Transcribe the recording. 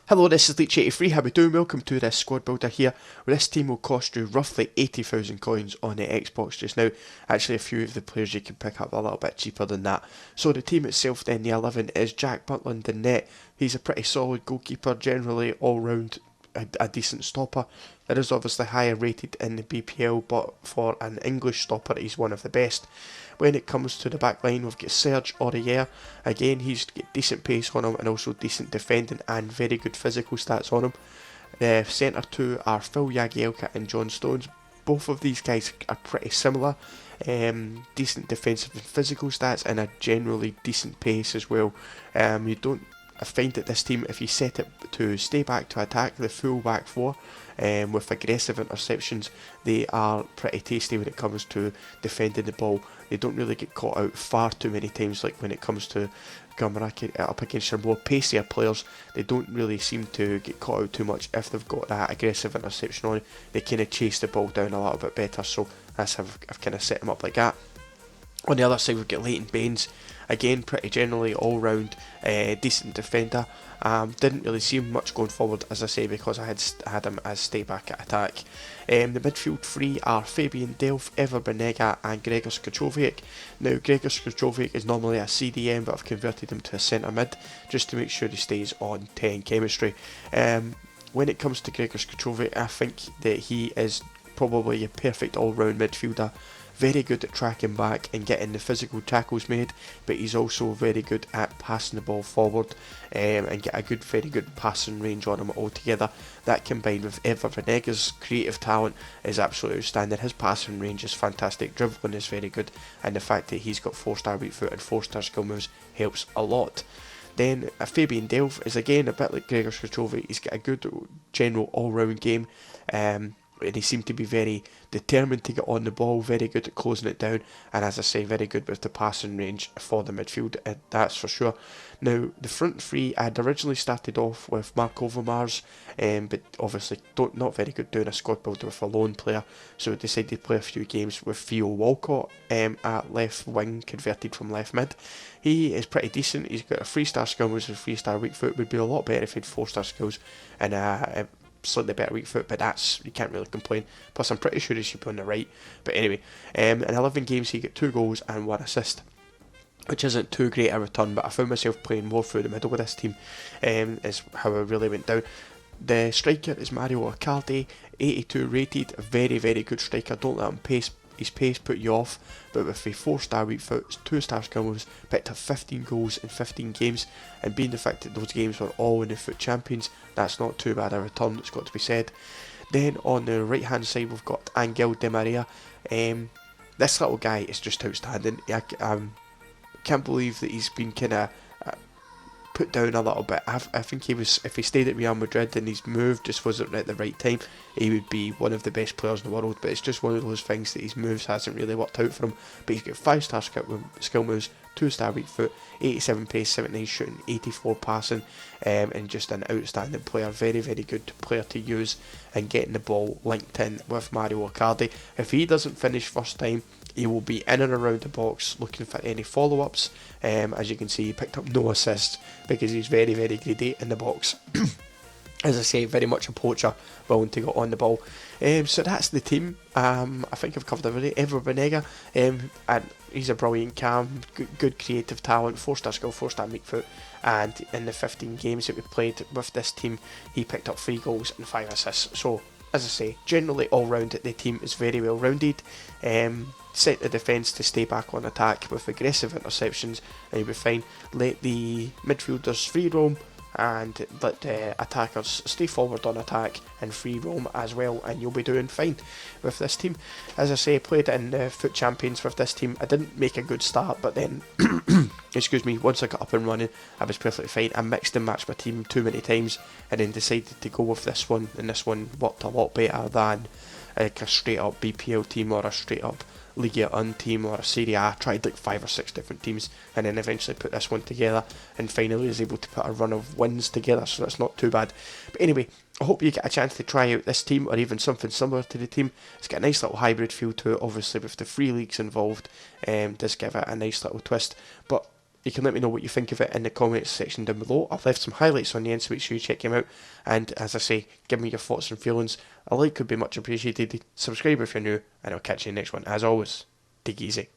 Hello, this is Leech83, how we doing? Welcome to this squad builder here, where this team will cost you roughly 80,000 coins on the Xbox just now. Actually, a few of the players you can pick up a little bit cheaper than that. So the team itself then, the 11, is Jack Butland in net. He's a pretty solid goalkeeper, generally all round a decent stopper. It is obviously higher rated in the BPL, but for an English stopper, he's one of the best. When it comes to the back line, we've got Serge Aurier. Again, he's got decent pace on him and also decent defending and very good physical stats on him. The centre two are Phil Jagielka and John Stones. Both of these guys are pretty similar. Decent defensive and physical stats and a generally decent pace as well. I find that this team, if you set it to stay back to attack, the full back four, with aggressive interceptions, they are pretty tasty when it comes to defending the ball. They don't really get caught out far too many times, like when it comes to coming up against your more pacier players. They don't really seem to get caught out too much if they've got that aggressive interception on. They kind of chase the ball down a little bit better, so that's how I've kind of set them up like that. On the other side, we've got Leighton Baines. Again, pretty generally all-round decent defender. Didn't really see him much going forward, as I say, because I had him as stay back at attack. The midfield three are Fabian Delph, Ever Banega and Gregor Skochovic. Now, Gregor Skochovic is normally a CDM, but I've converted him to a centre mid just to make sure he stays on 10 chemistry. When it comes to Gregor Skochovic, I think that he is probably a perfect all-round midfielder. Very good at tracking back and getting the physical tackles made, but he's also very good at passing the ball forward and get a very good passing range on him altogether. That combined with Ever Venega's creative talent is absolutely outstanding. His passing range is fantastic, dribbling is very good, and the fact that he's got 4-star weak foot and 4-star skill moves helps a lot. Then Fabian Delph is again a bit like Gregor Skochovic. He's got a good general all-round game. And he seemed to be very determined to get on the ball, very good at closing it down, and as I say, very good with the passing range for the midfield, that's for sure. Now, the front three, I'd originally started off with Mark Overmars, but obviously not very good doing a squad builder with a lone player, so I decided to play a few games with Theo Walcott at left wing, converted from left mid. He is pretty decent. He's got a 3-star skill moves and 3-star weak foot. Would be a lot better if he had 4-star skills and a slightly better weak foot, but you can't really complain. Plus, I'm pretty sure he should be on the right. But anyway, in 11 games he got 2 goals and 1 assist, which isn't too great a return, but I found myself playing more through the middle with this team, is how I really went down. The striker is Mario Icardi, 82 rated, a very, very good striker. Don't let his pace put you off, but with a 4-star weak foot, 2-star skill moves, picked up 15 goals in 15 games, and being the fact that those games were all in the FUT Champions, that's not too bad a return, it's got to be said. Then on the right hand side we've got Angel Di Maria. This little guy is just outstanding. I can't believe that he's been kind of put down a little bit. I think if he stayed at Real Madrid and his move just wasn't at the right time, he would be one of the best players in the world, but it's just one of those things that his moves hasn't really worked out for him. But he's got 5-star skill moves, 2-star weak foot, 87 pace, 79 shooting, 84 passing, and just an outstanding player. Very, very good player to use and getting the ball linked in with Mario Icardi. If he doesn't finish first time, he will be in and around the box looking for any follow-ups. As you can see, he picked up no assists because he's very, very greedy in the box. As I say, very much a poacher, willing to go on the ball. So that's the team. I think I've covered everything. Ever Banega, and he's a brilliant cam, good creative talent, 4-star skill, 4-star weak foot, and in the 15 games that we played with this team, he picked up 3 goals and 5 assists. So, as I say, generally all round the team is very well rounded. Set the defence to stay back on attack with aggressive interceptions and you'll be fine. Let the midfielders free roam and let the attackers stay forward on attack and free roam as well, and you'll be doing fine with this team. As I say, I played in the FUT Champions with this team. I didn't make a good start, but then excuse me, once I got up and running I was perfectly fine. I mixed and matched my team too many times and then decided to go with this one, and this one worked a lot better than like a straight up BPL team or a straight up Liga 1 team or a Serie A. I tried like 5 or 6 different teams and then eventually put this one together and finally was able to put a run of wins together, so that's not too bad. But anyway, I hope you get a chance to try out this team or even something similar to the team. It's got a nice little hybrid feel to it, obviously with the free leagues involved, does give it a nice little twist. But You can let me know what you think of it in the comments section down below. I've left some highlights on the end, so make sure you check them out. And as I say, give me your thoughts and feelings. A like would be much appreciated. Subscribe if you're new, and I'll catch you in the next one. As always, take it easy.